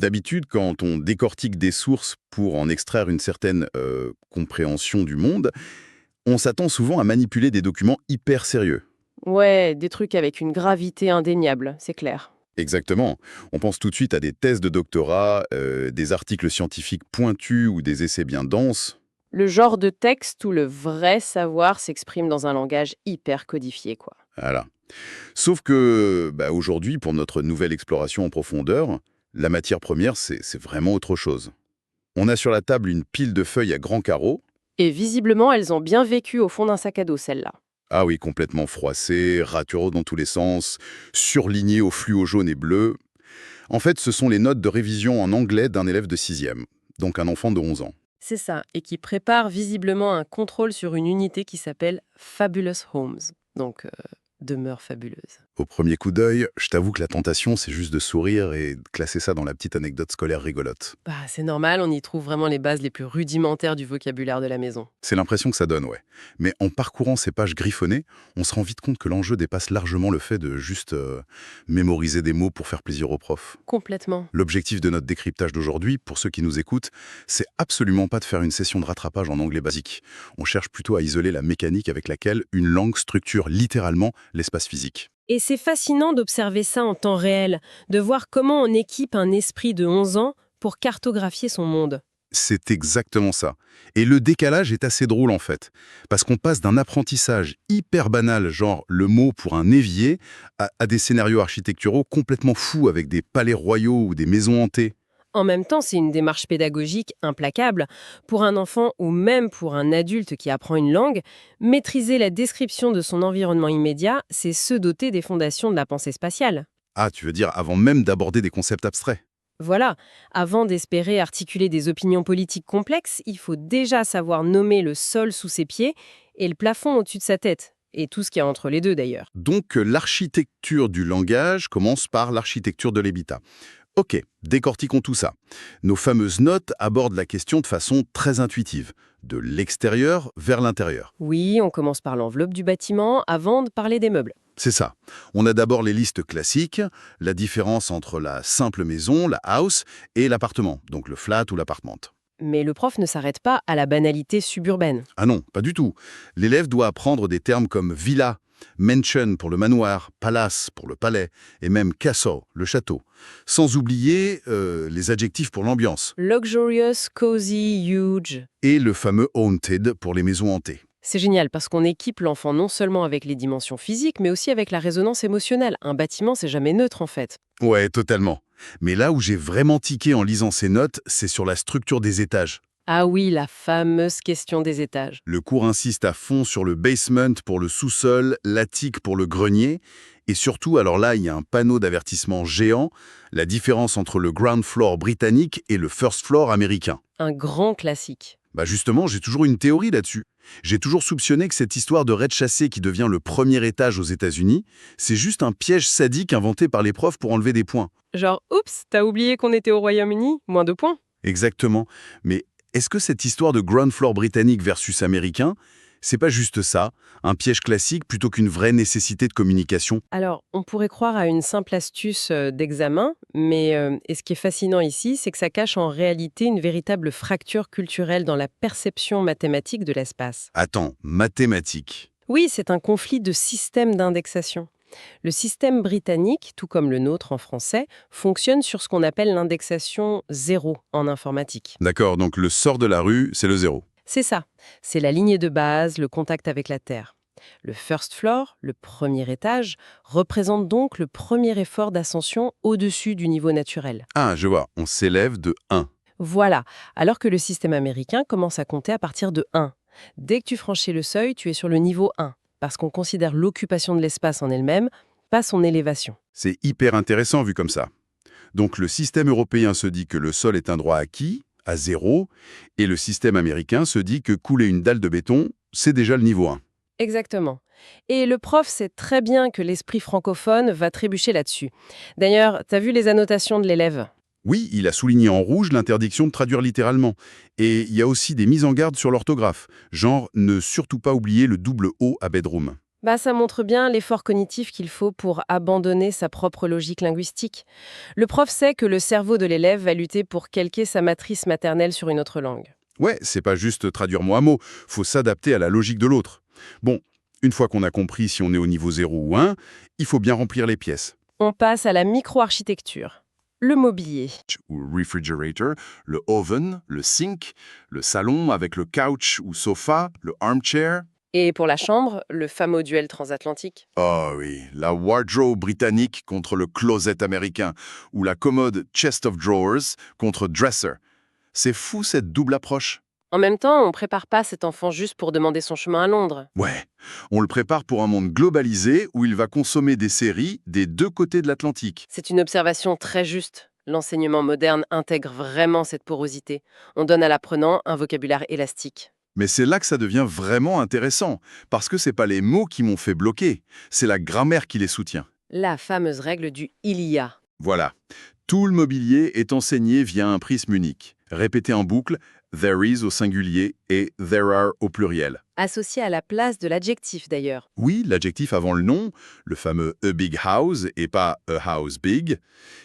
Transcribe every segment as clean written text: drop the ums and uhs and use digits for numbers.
D'habitude, quand on décortique des sources pour en extraire une certaine compréhension du monde, on s'attend souvent à manipuler des documents hyper sérieux. Ouais, des trucs avec une gravité indéniable, c'est clair. Exactement. On pense tout de suite à des thèses de doctorat, des articles scientifiques pointus ou des essais bien denses. Le genre de texte où le vrai savoir s'exprime dans un langage hyper codifié, quoi. Voilà. Sauf que, aujourd'hui, pour notre nouvelle exploration en profondeur, la matière première, c'est vraiment autre chose. On a sur la table une pile de feuilles à grands carreaux. Et visiblement, elles ont bien vécu au fond d'un sac à dos, celle-là. Ah oui, complètement froissées, raturaux dans tous les sens, surlignées au fluo jaune et bleu. En fait, ce sont les notes de révision en anglais d'un élève de 6e, donc un enfant de 11 ans. C'est ça, et qui prépare visiblement un contrôle sur une unité qui s'appelle Fabulous Homes, donc demeure fabuleuse. Au premier coup d'œil, je t'avoue que la tentation, c'est juste de sourire et de classer ça dans la petite anecdote scolaire rigolote. Bah, c'est normal, on y trouve vraiment les bases les plus rudimentaires du vocabulaire de la maison. C'est l'impression que ça donne, ouais. Mais en parcourant ces pages griffonnées, on se rend vite compte que l'enjeu dépasse largement le fait de juste mémoriser des mots pour faire plaisir aux profs. Complètement. L'objectif de notre décryptage d'aujourd'hui, pour ceux qui nous écoutent, c'est absolument pas de faire une session de rattrapage en anglais basique. On cherche plutôt à isoler la mécanique avec laquelle une langue structure littéralement l'espace physique. Et c'est fascinant d'observer ça en temps réel, de voir comment on équipe un esprit de 11 ans pour cartographier son monde. C'est exactement ça. Et le décalage est assez drôle en fait, parce qu'on passe d'un apprentissage hyper banal, genre le mot pour un évier, à des scénarios architecturaux complètement fous avec des palais royaux ou des maisons hantées. En même temps, c'est une démarche pédagogique implacable. Pour un enfant ou même pour un adulte qui apprend une langue, maîtriser la description de son environnement immédiat, c'est se doter des fondations de la pensée spatiale. Ah, tu veux dire avant même d'aborder des concepts abstraits? Voilà, avant d'espérer articuler des opinions politiques complexes, il faut déjà savoir nommer le sol sous ses pieds et le plafond au-dessus de sa tête. Et tout ce qu'il y a entre les deux d'ailleurs. Donc l'architecture du langage commence par l'architecture de l'habitat. Ok, décortiquons tout ça. Nos fameuses notes abordent la question de façon très intuitive, de l'extérieur vers l'intérieur. Oui, on commence par l'enveloppe du bâtiment avant de parler des meubles. C'est ça. On a d'abord les listes classiques, la différence entre la simple maison, la house, et l'appartement, donc le flat ou l'appartement. Mais le prof ne s'arrête pas à la banalité suburbaine. Ah non, pas du tout. L'élève doit apprendre des termes comme villa, mansion pour le manoir, palace pour le palais, et même castle, le château. Sans oublier les adjectifs pour l'ambiance, Luxurious, cozy, huge. et le fameux haunted pour les maisons hantées. C'est génial parce qu'on équipe l'enfant non seulement avec les dimensions physiques, mais aussi avec la résonance émotionnelle. Un bâtiment, c'est jamais neutre en fait. Ouais, totalement. Mais là où j'ai vraiment tiqué en lisant ces notes, c'est sur la structure des étages. Ah oui, la fameuse question des étages. Le cours insiste à fond sur le basement pour le sous-sol, l'attique pour le grenier, et surtout, alors là, il y a un panneau d'avertissement géant, la différence entre le ground floor britannique et le first floor américain. Un grand classique. Justement, j'ai toujours une théorie là-dessus. J'ai toujours soupçonné que cette histoire de rez-de-chaussée qui devient le premier étage aux États-Unis, c'est juste un piège sadique inventé par les profs pour enlever des points. Genre, oups, t'as oublié qu'on était au Royaume-Uni? Moins 2 points. Exactement. Mais est-ce que cette histoire de ground floor britannique versus américain, c'est pas juste ça, un piège classique plutôt qu'une vraie nécessité de communication? Alors, on pourrait croire à une simple astuce d'examen, mais et ce qui est fascinant ici, c'est que ça cache en réalité une véritable fracture culturelle dans la perception mathématique de l'espace. Attends, mathématiques. Oui, c'est un conflit de systèmes d'indexation. Le système britannique, tout comme le nôtre en français, fonctionne sur ce qu'on appelle l'indexation 0 en informatique. D'accord, donc le sort de la rue, c'est le 0. C'est ça, c'est la lignée de base, le contact avec la Terre. Le first floor, le premier étage, représente donc le premier effort d'ascension au-dessus du niveau naturel. Ah, je vois, on s'élève de 1. Voilà, alors que le système américain commence à compter à partir de 1. Dès que tu franchis le seuil, tu es sur le niveau 1, parce qu'on considère l'occupation de l'espace en elle-même, pas son élévation. C'est hyper intéressant vu comme ça. Donc le système européen se dit que le sol est un droit acquis, à 0, et le système américain se dit que couler une dalle de béton, c'est déjà le niveau 1. Exactement. Et le prof sait très bien que l'esprit francophone va trébucher là-dessus. D'ailleurs, t'as vu les annotations de l'élève? Oui, il a souligné en rouge l'interdiction de traduire littéralement. Et il y a aussi des mises en garde sur l'orthographe, genre ne surtout pas oublier le double O à bedroom. Ça montre bien l'effort cognitif qu'il faut pour abandonner sa propre logique linguistique. Le prof sait que le cerveau de l'élève va lutter pour calquer sa matrice maternelle sur une autre langue. Ouais, c'est pas juste traduire mot à mot, faut s'adapter à la logique de l'autre. Bon, une fois qu'on a compris si on est au niveau 0 ou 1, il faut bien remplir les pièces. On passe à la micro-architecture. Le mobilier. Ou refrigerator, le oven, le sink, le salon avec le couch ou sofa, le armchair. Et pour la chambre, le fameux duel transatlantique. Oh oui, la wardrobe britannique contre le closet américain, ou la commode chest of drawers contre dresser. C'est fou cette double approche. En même temps, on ne prépare pas cet enfant juste pour demander son chemin à Londres. Ouais, on le prépare pour un monde globalisé où il va consommer des séries des deux côtés de l'Atlantique. C'est une observation très juste. L'enseignement moderne intègre vraiment cette porosité. On donne à l'apprenant un vocabulaire élastique. Mais c'est là que ça devient vraiment intéressant, parce que c'est pas les mots qui m'ont fait bloquer, c'est la grammaire qui les soutient. La fameuse règle du il y a. Voilà. Tout le mobilier est enseigné via un prisme unique, répété en boucle, there is au singulier et there are au pluriel. Associé à la place de l'adjectif d'ailleurs. Oui, l'adjectif avant le nom, le fameux a big house et pas a house big.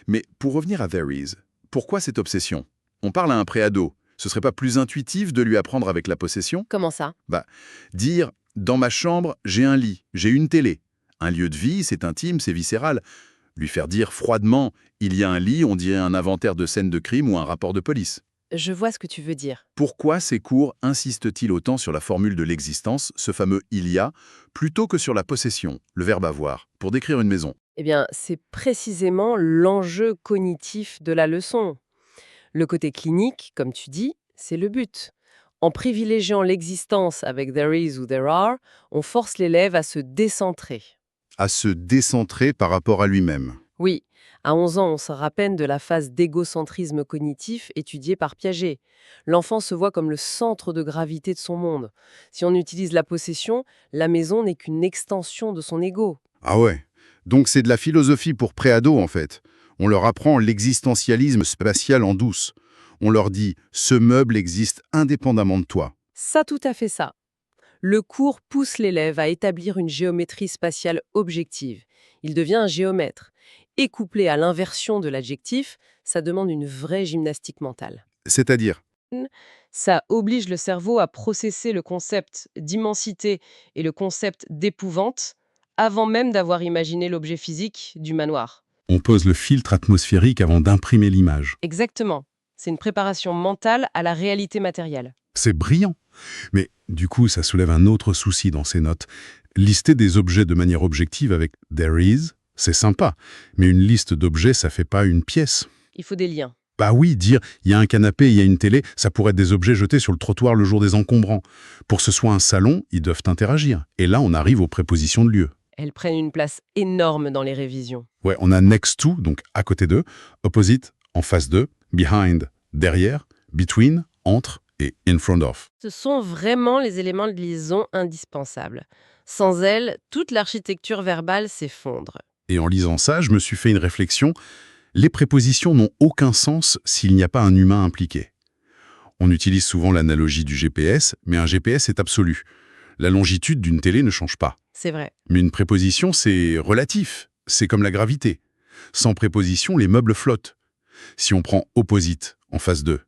Mais pour revenir à there is, pourquoi cette obsession? On parle à un préado. Ce serait pas plus intuitif de lui apprendre avec la possession? Comment ça? Dire « dans ma chambre, j'ai un lit, j'ai une télé ». Un lieu de vie, c'est intime, c'est viscéral. Lui faire dire froidement « il y a un lit », on dirait un inventaire de scène de crime ou un rapport de police. Je vois ce que tu veux dire. Pourquoi ces cours insistent-ils autant sur la formule de l'existence, ce fameux « il y a », plutôt que sur la possession, le verbe avoir, pour décrire une maison? Eh bien, c'est précisément l'enjeu cognitif de la leçon. Le côté clinique, comme tu dis, c'est le but. En privilégiant l'existence avec there is ou there are, on force l'élève à se décentrer. À se décentrer par rapport à lui-même. Oui, à 11 ans, on se rappelle de la phase d'égocentrisme cognitif étudiée par Piaget. L'enfant se voit comme le centre de gravité de son monde. Si on utilise la possession, la maison n'est qu'une extension de son ego. Ah ouais. Donc c'est de la philosophie pour préados en fait. On leur apprend l'existentialisme spatial en douce. On leur dit « ce meuble existe indépendamment de toi ». Ça, tout à fait ça. Le cours pousse l'élève à établir une géométrie spatiale objective. Il devient un géomètre. Et couplé à l'inversion de l'adjectif, ça demande une vraie gymnastique mentale. C'est-à-dire, Ça oblige le cerveau à processer le concept d'immensité et le concept d'épouvante avant même d'avoir imaginé l'objet physique du manoir. on pose le filtre atmosphérique avant d'imprimer l'image. Exactement. C'est une préparation mentale à la réalité matérielle. C'est brillant. Mais du coup, ça soulève un autre souci dans ces notes. Lister des objets de manière objective avec « there is », c'est sympa. Mais une liste d'objets, ça fait pas une pièce. Il faut des liens. Bah oui, dire « il y a un canapé, il y a une télé », ça pourrait être des objets jetés sur le trottoir le jour des encombrants. Pour que ce soit un salon, ils doivent interagir. Et là, on arrive aux prépositions de lieu. Elles prennent une place énorme dans les révisions. Ouais, on a next to, donc à côté d'eux, opposite, en face d'eux, behind, derrière, between, entre, et in front of. Ce sont vraiment les éléments de liaison indispensables. Sans elles, toute l'architecture verbale s'effondre. Et en lisant ça, je me suis fait une réflexion. Les prépositions n'ont aucun sens s'il n'y a pas un humain impliqué. On utilise souvent l'analogie du GPS, mais un GPS est absolu. La longitude d'une télé ne change pas. C'est vrai. Mais une préposition, c'est relatif. C'est comme la gravité. Sans préposition, les meubles flottent. Si on prend opposite, en face d'eux,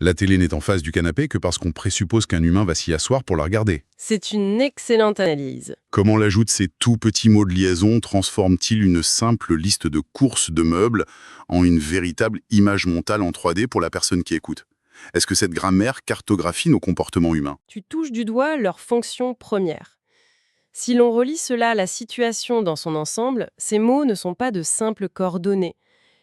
la télé n'est en face du canapé que parce qu'on présuppose qu'un humain va s'y asseoir pour la regarder. C'est une excellente analyse. Comment l'ajout de ces tout petits mots de liaison transforme-t-il une simple liste de courses de meubles en une véritable image mentale en 3D pour la personne qui écoute? Est-ce que cette grammaire cartographie nos comportements humains? Tu touches du doigt leur fonction première. Si l'on relie cela à la situation dans son ensemble, ces mots ne sont pas de simples coordonnées.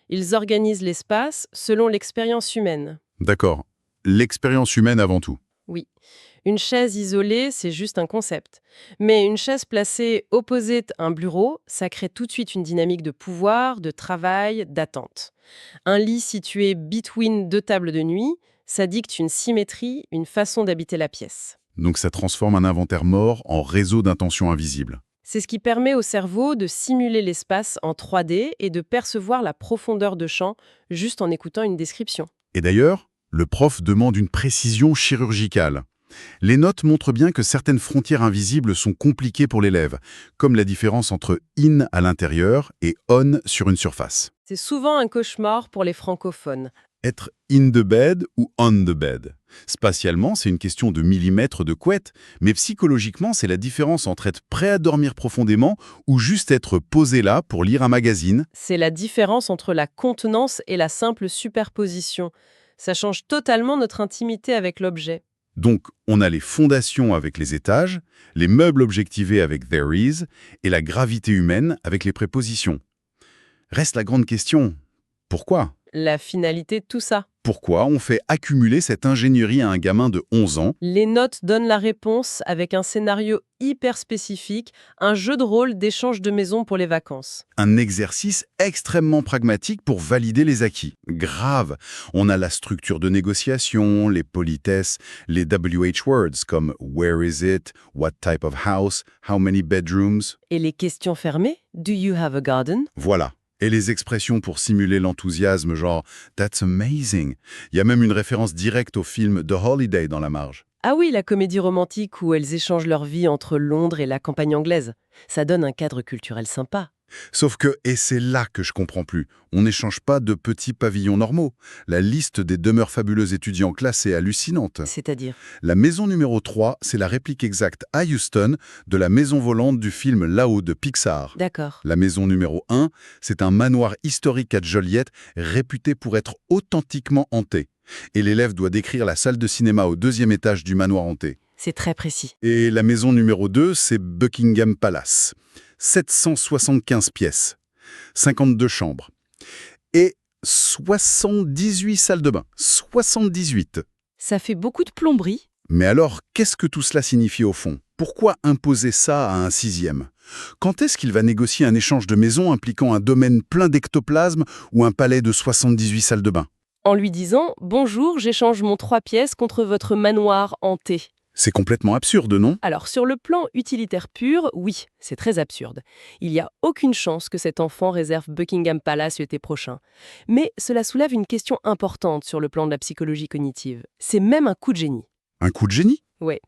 Ils organisent l'espace selon l'expérience humaine. D'accord. L'expérience humaine avant tout. Oui. Une chaise isolée, c'est juste un concept. Mais une chaise placée opposée à un bureau, ça crée tout de suite une dynamique de pouvoir, de travail, d'attente. Un lit situé between deux tables de nuit, ça dicte une symétrie, une façon d'habiter la pièce. Donc ça transforme un inventaire mort en réseau d'intentions invisibles. C'est ce qui permet au cerveau de simuler l'espace en 3D et de percevoir la profondeur de champ juste en écoutant une description. Et d'ailleurs, le prof demande une précision chirurgicale. Les notes montrent bien que certaines frontières invisibles sont compliquées pour l'élève, comme la différence entre in à l'intérieur et on sur une surface. C'est souvent un cauchemar pour les francophones. Être in the bed ou on the bed. Spatialement, c'est une question de millimètres de couette, mais psychologiquement, c'est la différence entre être prêt à dormir profondément ou juste être posé là pour lire un magazine. C'est la différence entre la contenance et la simple superposition. Ça change totalement notre intimité avec l'objet. Donc, on a les fondations avec les étages, les meubles objectivés avec there is, et la gravité humaine avec les prépositions. Reste la grande question. Pourquoi ? La finalité de tout ça. Pourquoi on fait accumuler cette ingénierie à un gamin de 11 ans? Les notes donnent la réponse avec un scénario hyper spécifique, un jeu de rôle d'échange de maison pour les vacances. Un exercice extrêmement pragmatique pour valider les acquis. Grave. On a la structure de négociation, les politesses, les WH words comme where is it, what type of house, how many bedrooms. Et les questions fermées? Do you have a garden? Voilà. Et les expressions pour simuler l'enthousiasme, genre « That's amazing ». Il y a même une référence directe au film The Holiday dans la marge. Ah oui, la comédie romantique où elles échangent leur vie entre Londres et la campagne anglaise. Ça donne un cadre culturel sympa. Sauf que, et c'est là que je comprends plus, on n'échange pas de petits pavillons normaux. La liste des demeures fabuleux étudiants classés est hallucinante. C'est-à-dire? La maison numéro 3, c'est la réplique exacte à Houston de la maison volante du film Là-haut de Pixar. D'accord. La maison numéro 1, c'est un manoir historique à Joliette réputé pour être authentiquement hanté. Et l'élève doit décrire la salle de cinéma au 2e étage du manoir hanté. C'est très précis. Et la maison numéro 2, c'est Buckingham Palace. 775 pièces, 52 chambres et 78 salles de bain. 78. Ça fait beaucoup de plomberie. Mais alors, qu'est-ce que tout cela signifie au fond? Pourquoi imposer ça à un 6e? Quand est-ce qu'il va négocier un échange de maison impliquant un domaine plein d'ectoplasme ou un palais de 78 salles de bain? En lui disant « Bonjour, j'échange mon 3 pièces contre votre manoir hanté ». C'est complètement absurde, non? Alors, sur le plan utilitaire pur, oui, c'est très absurde. Il n'y a aucune chance que cet enfant réserve Buckingham Palace l'été prochain. Mais cela soulève une question importante sur le plan de la psychologie cognitive. C'est même un coup de génie. Un coup de génie? Ouais.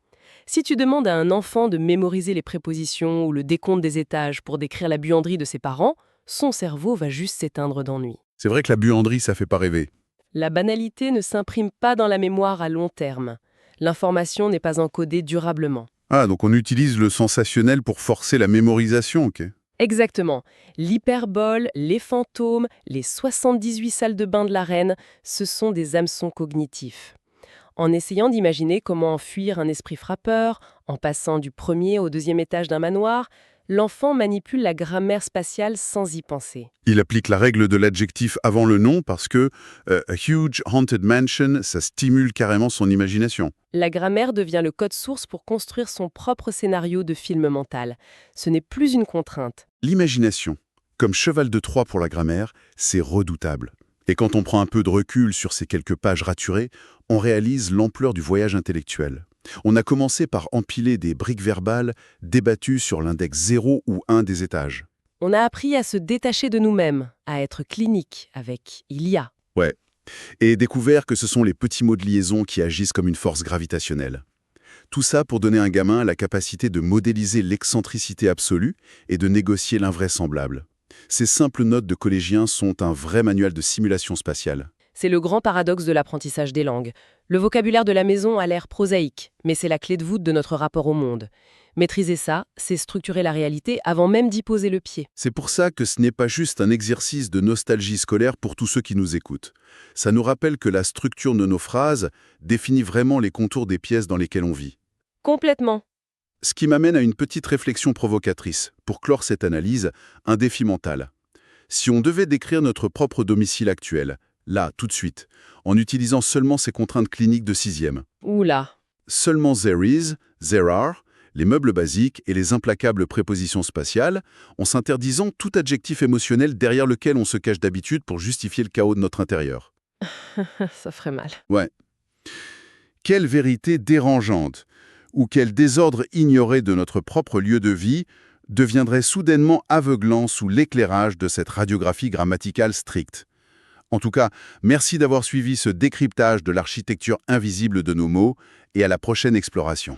Si tu demandes à un enfant de mémoriser les prépositions ou le décompte des étages pour décrire la buanderie de ses parents, son cerveau va juste s'éteindre d'ennui. C'est vrai que la buanderie, ça fait pas rêver. La banalité ne s'imprime pas dans la mémoire à long terme. L'information n'est pas encodée durablement. Ah, donc on utilise le sensationnel pour forcer la mémorisation, ok. Exactement. L'hyperbole, les fantômes, les 78 salles de bain de la reine, ce sont des hameçons cognitifs. En essayant d'imaginer comment enfuir un esprit frappeur, en passant du 1er au 2e étage d'un manoir, l'enfant manipule la grammaire spatiale sans y penser. Il applique la règle de l'adjectif avant le nom parce que a huge haunted mansion, ça stimule carrément son imagination. La grammaire devient le code source pour construire son propre scénario de film mental. Ce n'est plus une contrainte. L'imagination, comme cheval de Troie pour la grammaire, c'est redoutable. Et quand on prend un peu de recul sur ces quelques pages raturées, on réalise l'ampleur du voyage intellectuel. On a commencé par empiler des briques verbales débattues sur l'index 0 ou 1 des étages. On a appris à se détacher de nous-mêmes, à être clinique avec « il y a ». Ouais. Et découvert que ce sont les petits mots de liaison qui agissent comme une force gravitationnelle. Tout ça pour donner à un gamin la capacité de modéliser l'excentricité absolue et de négocier l'invraisemblable. Ces simples notes de collégiens sont un vrai manuel de simulation spatiale. C'est le grand paradoxe de l'apprentissage des langues. Le vocabulaire de la maison a l'air prosaïque, mais c'est la clé de voûte de notre rapport au monde. Maîtriser ça, c'est structurer la réalité avant même d'y poser le pied. C'est pour ça que ce n'est pas juste un exercice de nostalgie scolaire pour tous ceux qui nous écoutent. Ça nous rappelle que la structure de nos phrases définit vraiment les contours des pièces dans lesquelles on vit. Complètement. Ce qui m'amène à une petite réflexion provocatrice. Pour clore cette analyse, un défi mental. Si on devait décrire notre propre domicile actuel, là, tout de suite, en utilisant seulement ces contraintes cliniques de 6e. Oula. Seulement there is, there are, les meubles basiques et les implacables prépositions spatiales, en s'interdisant tout adjectif émotionnel derrière lequel on se cache d'habitude pour justifier le chaos de notre intérieur. Ça ferait mal. Ouais. Quelle vérité dérangeante, ou quel désordre ignoré de notre propre lieu de vie deviendrait soudainement aveuglant sous l'éclairage de cette radiographie grammaticale stricte. En tout cas, merci d'avoir suivi ce décryptage de l'architecture invisible de nos mots et à la prochaine exploration.